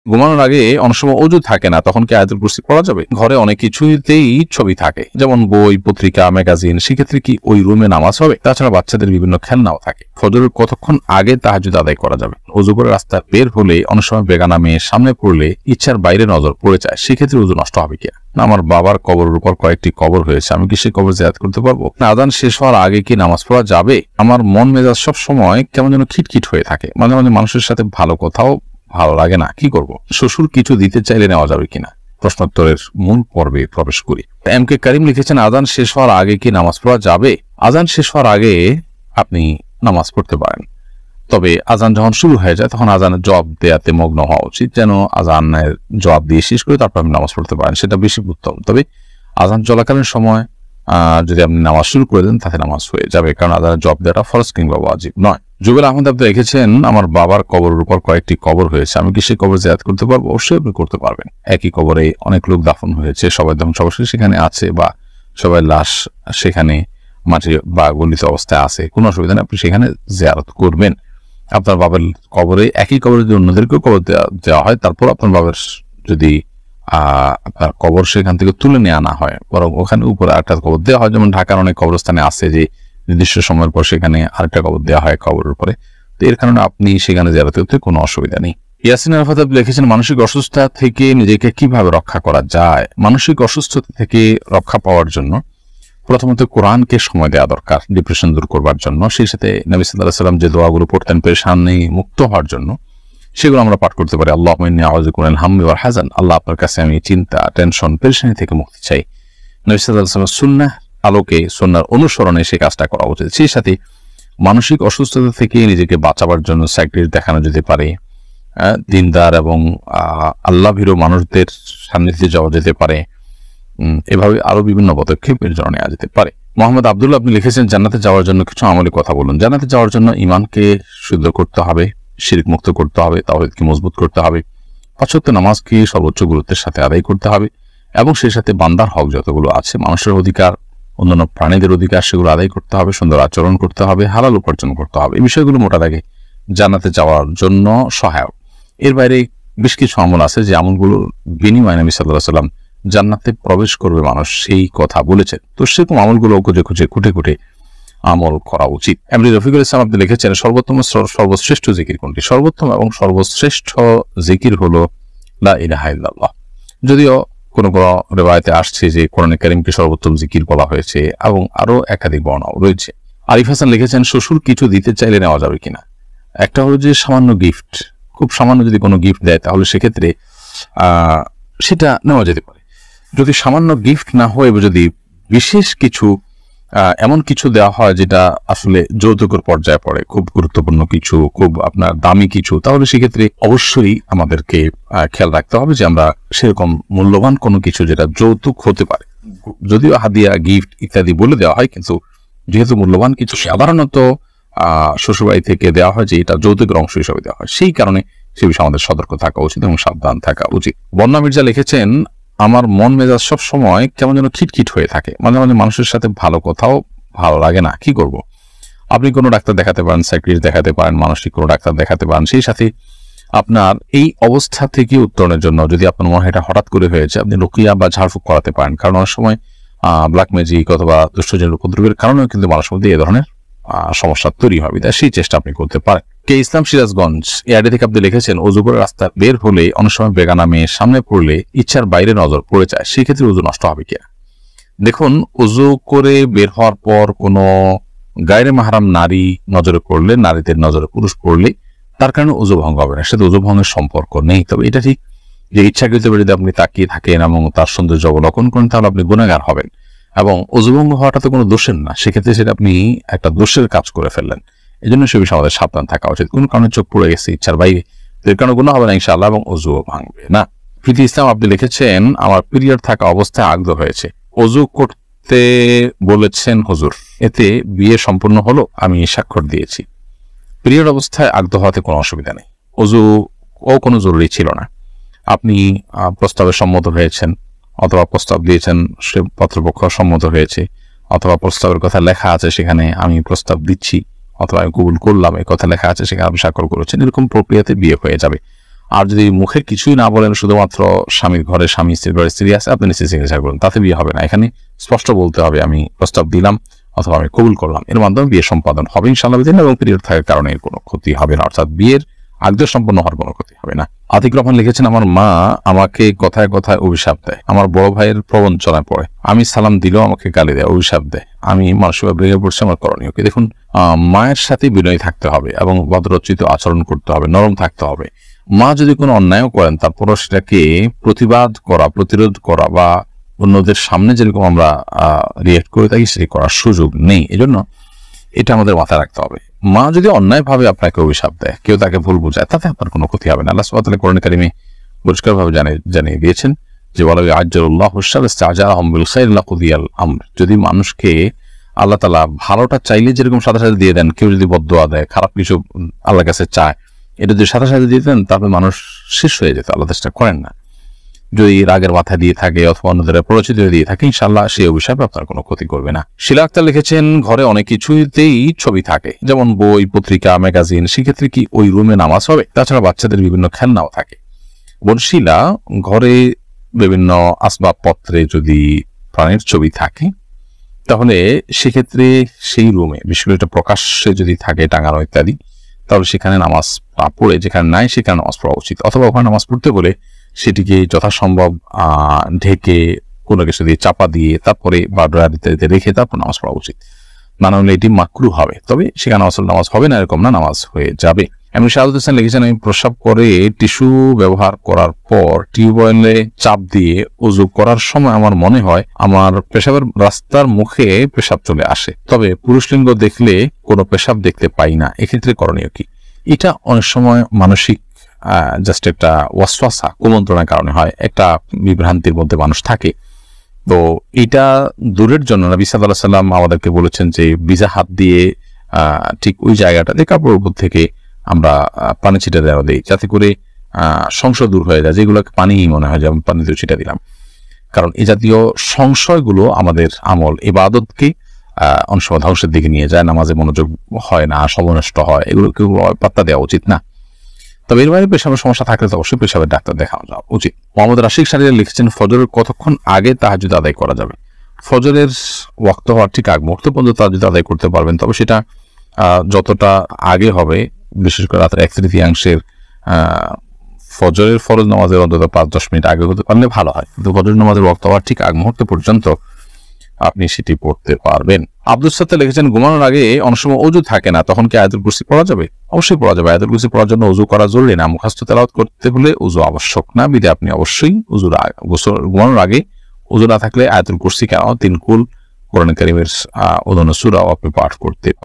ঘুমানোর আগে অনেক সময় অজু থাকে না, তখন কি আয়াতুল কুরসি পড়া যাবে? ঘরে অনেক কিছুতেই ছবি থাকে, যেমন বই, পত্রিকা, ম্যাগাজিন, সেক্ষেত্রে কি ওই রুমে নামাজ হবে? তাছাড়া বাচ্চাদের বিভিন্ন খেলনাও থাকে। ফজরের কতক্ষণ আগে তাহাজ্জুদ আদায় করা যাবে? অজু করে রাস্তা বের হলে অনেক সময় বেগানা মেয়ে সামনে পড়লে ইচ্ছার বাইরে নজর পড়ে যায়, সেক্ষেত্রে অজু নষ্ট হবে কি? না, আমার বাবার কবরের উপর কয়েকটি কবর হয়েছে, আমি কি সেই কবর জিয়ারত করতে পারবো? না, আযান শেষ হওয়ার আগে কি নামাজ পড়া যাবে? আমার মন মেজাজ সব সময় কেমন যেন খিটখিট হয়ে থাকে, মাঝে মাঝে মানুষের সাথে ভালো কথাও ভালো লাগে না, কি করব? শ্বশুর কিছু দিতে চাইলে নেওয়া যাবে কিনা? প্রশ্নোত্তরের মূল পর্বে প্রবেশ করি। এম কে করিম লিখেছেন, আযান শেষ হওয়ার আগে কি নামাজ পড়া যাবে? আযান শেষ হওয়ার আগে আপনি নামাজ পড়তে পারেন, তবে আযান যখন শুরু হয়ে যায় তখন আযানের জবাব দেয়াতে মগ্ন হওয়া উচিত, যেন আযানের জবাব দিয়ে শেষ করে তারপর আপনি নামাজ পড়তে পারেন, সেটা বেশি উত্তম। তবে আযান চলাকালীন সময় যদি আপনি নামাজ শুরু করে দেন তাতে নামাজ হয়ে যাবে, কারণ আযানের জবাব দেওয়াটা ফরজ কিংবা ওয়াজিব নয়। জুবেল আহমেদ আপনি লিখেছেন, আমার বাবার কবরের উপর কয়েকটি কবর হয়েছে, আমি কি সেই কবর জিয়ারত করতে পারবো? অবশ্যই আপনি করতে পারবেন। একই কবরে অনেক লোক দাফন হয়েছে, সবাই ধ্বংসাবশেষ সেখানে আছে, বা সবাই লাশ সেখানে মাটি বা গলিত অবস্থায় আছে, কোনো অসুবিধা নেই, আপনি সেখানে জিয়ারত করবেন। আপনার বাবার কবরে একই কবরে যদি অন্যদেরকেও কবর দেওয়া হয়, তারপর আপনার বাবার যদি আপনার কবর সেখান থেকে তুলে নিয়ে আনা হয়, বরং ওখানে উপরে আরেকটা কবর দেওয়া হয়, যেমন ঢাকার অনেক কবরস্থানে আছে যে নির্দিষ্ট সময়ের পর সেখানে আরেকটা কবর দেওয়া হয় কবরের উপরে, তো এর কারণে আপনি সেখানে জিয়ারত করতে কোনো অসুবিধা নেই। ইয়াসিন আরাফাত লিখেছেন, মানসিক অসুস্থতা থেকে নিজেকে কিভাবে রক্ষা করা যায়? মানসিক অসুস্থতা থেকে রক্ষা পাওয়ার জন্য প্রথমত কোরআনকে সময় দেওয়া দরকার ডিপ্রেশন দূর করবার জন্য। সেই সাথে নবী সাল্লাল্লাহু আলাইহি ওয়াসাল্লাম যে দোয়াগুলো পড়তেন পেরেশানি মুক্ত হওয়ার জন্য, সেগুলো আমরা পাঠ করতে পারি। আল্লাহুম্মা ইন্নী আউযু বিকা মিনাল হাম্মি ওয়াল হাযান, আল্লাহ আপনার কাছে আমি চিন্তা, টেনশন, পেরেশানি থেকে মুক্তি চাই। নবী সাল্লাল্লাহু আলাইহি ওয়াসাল্লাম সুন্নাহ আলোকে, সুন্নাহর অনুসরণে সেই কাজটা করা উচিত। সেই সাথে মানসিক অসুস্থতা থেকে নিজেকে বাঁচাবার জন্য সাইকিয়াট্রিস্ট দেখানো যেতে পারে, দিনদার এবং আল্লাহভীরু মানুষদের সান্নিধ্যে যাওয়া যেতে পারে, এভাবে আরো বিভিন্ন পদক্ষেপের জন্য নেওয়া যেতে পারে। মোহাম্মদ আব্দুল্লাহ আপনি লিখেছেন, জান্নাতে যাওয়ার জন্য কিছু আমলি কথা বলুন। জান্নাতে যাওয়ার জন্য ঈমানকে শুদ্ধ করতে হবে, শিরক মুক্ত করতে হবে, তাওহীদকে মজবুত করতে হবে, পাঁচ ওয়াক্ত নামাজকে সর্বোচ্চ গুরুত্বের সাথে আদায় করতে হবে, এবং সেই সাথে বান্দার হক যতগুলো আছে, মানুষের অধিকার, অন্যান্য প্রাণীদের অধিকার, সেগুলো আদায় করতে হবে, সুন্দর আচরণ করতে হবে, হালাল উপার্জন করতে হবে। এই বিষয়গুলো মোটা দাগে জান্নাতে যাওয়ার জন্য সহায়ক। এর বাইরে বেশ কিছু আমল আছে যে আমলগুলোর বিনিময়ে নবী সাল্লাল্লাহু আলাইহি ওয়াসাল্লাম জান্নাতে প্রবেশ করবে মানুষ সেই কথা বলেছেন, তো সেরকম আমলগুলো খুঁটে খুঁটে আমল করা উচিত। এমনি রফিকুল ইসলাম আপনি লিখেছেন, সর্বোত্তম সর্বশ্রেষ্ঠ জিকির কোনটি? সর্বোত্তম এবং সর্বশ্রেষ্ঠ জিকির হলো লা ইলাহা ইল্লাল্লাহ। যদিও কোন রিওয়ায়াতে আসছে যে কোরআনে কারীমকে সর্বোত্তম জিকির বলা হয়েছে, এবং আরো একাধিক বর্ণনাও রয়েছে। আরিফ হাসান লিখেছেন, শ্বশুর কিছু দিতে চাইলে নেওয়া যাবে কিনা? একটা হলো যে সামান্য গিফট, খুব সামান্য যদি কোনো গিফট দেয় তাহলে সেক্ষেত্রে সেটা নেওয়া যেতে পারে। যদি সামান্য গিফট না হয়ে যদি বিশেষ কিছু এমন কিছু দেওয়া হয় যেটা আসলে যৌতুকের পর্যায়ে পড়ে, খুব গুরুত্বপূর্ণ কিছু, খুব আপনার দামি কিছু, তাহলে সেক্ষেত্রে অবশ্যই আমাদেরকে খেয়াল রাখতে হবে যে আমরা সেরকম মূল্যবান কোনো কিছু যেটা যৌতুক হতে পারে, যদিও হাদিয়া, গিফট ইত্যাদি বলে দেওয়া হয়, কিন্তু যেহেতু মূল্যবান কিছু সাধারণত শ্বশুরবাড়ি থেকে দেওয়া হয় যে এটা যৌতুকের অংশ হিসেবে দেওয়া হয়, সেই কারণে সে বিষয়ে আমাদের সতর্ক থাকা উচিত এবং সাবধান থাকা উচিত। বন্যা মির্জা লিখেছেন, আমার মন মেজাজ সব সময় কেমন যেন খিটখিট হয়ে থাকে, মাঝে মাঝে মানুষের সাথে ভালো কথাও ভালো লাগে না, কি করব? আপনি কোনো ডাক্তার দেখাতে পারেন, সাইকিয়াট্রিস্ট দেখাতে পারেন, মানসিক কোনো ডাক্তার দেখাতে পারেন। সেই সাথে আপনার এই অবস্থা থেকে উত্তরণের জন্য যদি আপনার মনে হয় এটা হঠাৎ করে হয়েছে, আপনি রুকিয়া বা ঝাড়ফুঁক করাতে পারেন, কারণ অনেক সময় ব্ল্যাক ম্যাজিক অথবা দুষ্টজনের উপদ্রবের কারণেও কিন্তু মানুষের মধ্যে এই ধরনের সমস্যা তৈরি হবে, তাই সেই চেষ্টা আপনি করতে পারেন। কে ইসলাম সিরাজগঞ্জ এআইডি থেকে আপনি লিখেছেন, অজু করে রাস্তা বের হলে অনেক সময় বেগানা মেয়ে সামনে পড়লে ইচ্ছার বাইরে নজর পড়ে যায়, সেক্ষেত্রে অজু নষ্ট হবে কিনা? দেখুন, অজু করে বের হওয়ার পর কোনো গায়রে মাহরাম নারী নজরে পড়লে, নারীদের নজরে পুরুষ পড়লে তার কারণে অজু ভঙ্গ হবে না, সাথে অজু ভঙ্গের সম্পর্ক নেই। তবে এটা ঠিক যে ইচ্ছাকৃতভাবে যদি আপনি তাকিয়ে থাকেন এবং তার সৌন্দর্য অবলোকন করেন তাহলে আপনি গুনাহগার হবেন, এবং অজু ভঙ্গ হওয়াটা তো কোনো দোষের না, সেক্ষেত্রে সেটা আপনি একটা দোষের কাজ করে ফেললেন। এই জন্য সে বিষয়ে আমাদের সাবধান থাকা উচিত। কোন কারণে চোখ পড়ে গেছে ইচ্ছার বাইরে, এর কারণে গুনাহ হবে না ইনশাআল্লাহ, এবং অজুও ভাঙবে না। প্রীতি ইসলাম আপনি লিখেছেন, আমার পিরিয়ড থাকা অবস্থায় আগ্রহ হয়েছে, অজু করতে বলেছেন হুজুর, এতে বিয়ে সম্পূর্ণ হলো? আমি স্বাক্ষর দিয়েছি। পিরিয়ড অবস্থায় আগ্রহ হতে কোনো অসুবিধা নেই, অজু কোনো জরুরি ছিল না। আপনি প্রস্তাবে সম্মত হয়েছেন, অথবা প্রস্তাব দিয়েছেন, সে পাত্রপক্ষ সম্মত হয়েছে, অথবা প্রস্তাবের কথা লেখা আছে সেখানে আমি প্রস্তাব দিচ্ছি, অথবা আমি কবুল করলাম এই কথা লেখা আছে সেখানে আপনি স্বাক্ষর করেছেন, এরকম প্রক্রিয়াতে বিয়ে হয়ে যাবে। আর যদি মুখে কিছুই না বলেন, শুধুমাত্র স্বামীর ঘরে স্বামী, স্ত্রীর ঘরে স্ত্রী আছে, আপনি নিশ্চয়ই সিগনেচার করুন, তাতে বিয়ে হবে না। এখানে স্পষ্ট বলতে হবে আমি প্রস্তাব দিলাম অথবা আমি কবুল করলাম, এর মাধ্যমে বিয়ে সম্পাদন হবে ইনশাআল্লাহ এবং পিরিয়ড থাকার কারণে এর কোনো ক্ষতি হবে না, অর্থাৎ বিয়ের আগ্রহ সম্পন্ন হওয়ার কোনো ক্ষতি হবে না। আতিক রহমান লিখেছেন, আমার মা আমাকে কথায় কথায় অভিশাপ দেয়, আমার বড় ভাইয়ের প্রবঞ্চনায় পড়ে, আমি সালাম দিলেও আমাকে গালি দেয়, অভিশাপ দেয়, আমি মানসিকভাবে ভেঙে পড়ছি, আমার করণীয় কি? দেখুন, মায়ের সাথে বিনয়ী থাকতে হবে এবং ভদ্রোচিত আচরণ করতে হবে, নরম থাকতে হবে। মা যদি কোনো অন্যায়ও করেন, তারপরও সেটাকে প্রতিবাদ করা, প্রতিরোধ করা বা অন্যদের সামনে যেরকম আমরা রিয়েক্ট করে থাকি সেটি করার সুযোগ নেই। এজন্য এটা আমাদের মাথায় রাখতে হবে। মা যদি অন্যায়ভাবে আপনাকে অভিশাপ দেয়, কেউ তাকে ভুল বোঝায়, তাতে আপনার কোনো ক্ষতি হবে না। আল্লাহ সুবহানাহু ওয়া তাআলা কোরআন কারীমে পরিষ্কারভাবে জানিয়ে দিয়েছেন যে ওয়ালা আজ্জালুল্লাহু ইসতাআজালাহুম বিল খাইরি লাকুদিয়াল আমর, যদি মানুষকে আল্লাহ তাআলা ভালোটা চাইলে যেরকম সাথে সাথে দিয়ে দেন, কেউ যদি বদদুয়া দেয়, খারাপ কিছু আল্লাহর কাছে চায়, এটা যদি সাথে সাথে দিয়ে দেন, তারপরে মানুষ শেষ হয়ে যেত। আল্লাহ চেষ্টা করেন না। যদি রাগের মাথায় দিয়ে থাকে অথবা অন্যদের পরিচিত দিয়ে থাকে, ইনশাআল্লাহ সেই অভিশাপে আপনার কোনো ক্ষতি করবে না। শিলা আক্তার লিখেছেন, ঘরে অনেক কিছুতেই ছবি থাকে, যেমন বই, পত্রিকা, ম্যাগাজিন, সেক্ষেত্রে কি ওই রুমে নামাজ হবে? তাছাড়া বাচ্চাদের বিভিন্ন খেলনাও থাকে। বনশিলা, ঘরে বিভিন্ন আসবাবপত্রে যদি প্রাণীর ছবি থাকে, তাহলে সেক্ষেত্রে সেই রুমে, বিশেষ করে এটা প্রকাশ্যে যদি থাকে টাঙানো ইত্যাদি, তাহলে সেখানে নামাজ পড়ে, যেখানে নাই সেখানে নামাজ পড়া উচিত। অথবা ওখানে নামাজ পড়তে বলে সেটিকে যথাসম্ভব ঢেকে কোনো কিছু দিয়ে চাপা দিয়ে তারপরে বা ড্রয়ার ইত্যাদিতে রেখে তারপর নামাজ পড়া উচিত। না হলে এটি মাকরুহ হবে, তবে সেখানে আসলে নামাজ হবে না এরকম না, নামাজ হয়ে যাবে। এমনি শাহাদুল হোসেন লিখেছেন, আমি প্রস্রাব করে টিস্যু ব্যবহার করার পর টিউবওয়েলে চাপ দিয়ে ওযু করার সময় আমার মনে হয় আমার পেশাবের রাস্তার মুখে পেশাব চলে আসে, তবে পুরুষ লিঙ্গ দেখলে কোনো পেশাব দেখতে পাই না, এক্ষেত্রে করণীয় কি? এটা অনেক সময় মানসিক জাস্ট একটা ওয়াসওয়াসা, কুমন্ত্রণার কারণে হয়, একটা বিভ্রান্তির মধ্যে মানুষ থাকে। তো এটা দূরের জন্য নবী সাল্লাল্লাহু আলাইহি ওয়াসাল্লাম আমাদেরকে বলেছেন যে ভিজা হাত দিয়ে ঠিক ওই জায়গাটাতে কাপড়ের উপর থেকে আমরা পানি ছিটা দেওয়া দিই, যাতে করে সংশয় দূর হয়ে যায়, যেগুলোকে পানিই মনে হয় যেমন পানি দিয়ে ছিটা দিলাম। কারণ এই জাতীয় সংশয়গুলো আমাদের আমল ইবাদতকে অনেক সময় ধ্বংসের দিকে নিয়ে যায়, নামাজে মনোযোগ হয় না, সমনষ্ট হয়, এগুলোকে পাত্তা দেওয়া উচিত না। তবে এর বাইরে পেশাবের সমস্যা থাকলে তো অবশ্যই পেশাবের ডাক্তার দেখানো যাওয়া উচিত। মোহাম্মদ রাশিক শাহরিয়ার লিখেছেন, ফজরের কতক্ষণ আগে তাহাজ্জুদ আদায় করা যাবে? ফজরের ওয়াক্ত হওয়ার ঠিক আগ মুহূর্ত পর্যন্ত তাহাজ্জুদ আদায় করতে পারবেন, তবে সেটা যতটা আগে হবে, বিশেষ করে রাতের 1/3 ফজরের ফরজ নামাজের অন্তত 5-10 মিনিট আগে হতে পারলে ভালো হয়, কিন্তু ফজরের নামাজের ওয়াক্ত হওয়ার ঠিক আগ মুহূর্ত পর্যন্ত আপনি সেটি পড়তে পারবেন। আব্দুল সাত্তার লিখেছেন, ঘুমানোর আগে অনেক সময় ওযু থাকে না, তখন কি আয়াতুল কুরসি পড়া যাবে? অবশ্যই পড়া যাবে। আয়াতুল কুরসি পড়ার জন্য ওযু করা জরুরি না, মুখস্থ তেলাওয়াত করতে হলে ওযু আবশ্যক না, বিধায় আপনি অবশ্যই ঘুমানোর আগে ওযু না থাকলে আয়াতুল কুরসি কেন 3 কুল কোরআন কারীমের অন্যান্য সূরাও আপনি পাঠ করতে